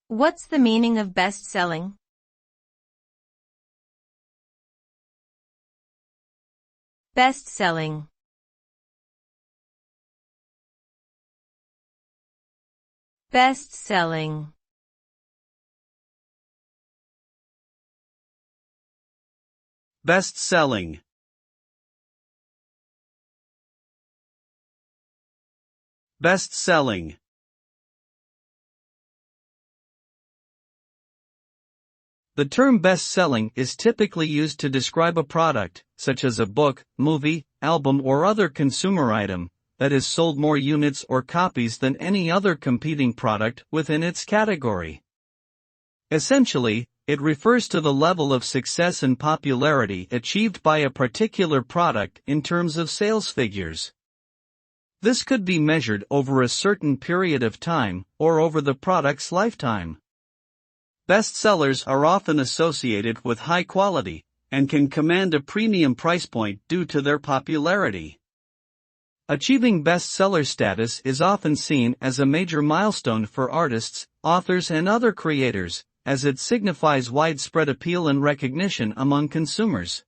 What's the meaning of best-selling? Best-selling. Best-selling. Best-selling. Best-selling. The term best-selling is typically used to describe a product, such as a book, movie, album or other consumer item, that has sold more units or copies than any other competing product within its category. Essentially, it refers to the level of success and popularity achieved by a particular product in terms of sales figures. This could be measured over a certain period of time, or over the product's lifetime. Bestsellers are often associated with high quality, and can command a premium price point due to their popularity. Achieving bestseller status is often seen as a major milestone for artists, authors and other creators, as it signifies widespread appeal and recognition among consumers.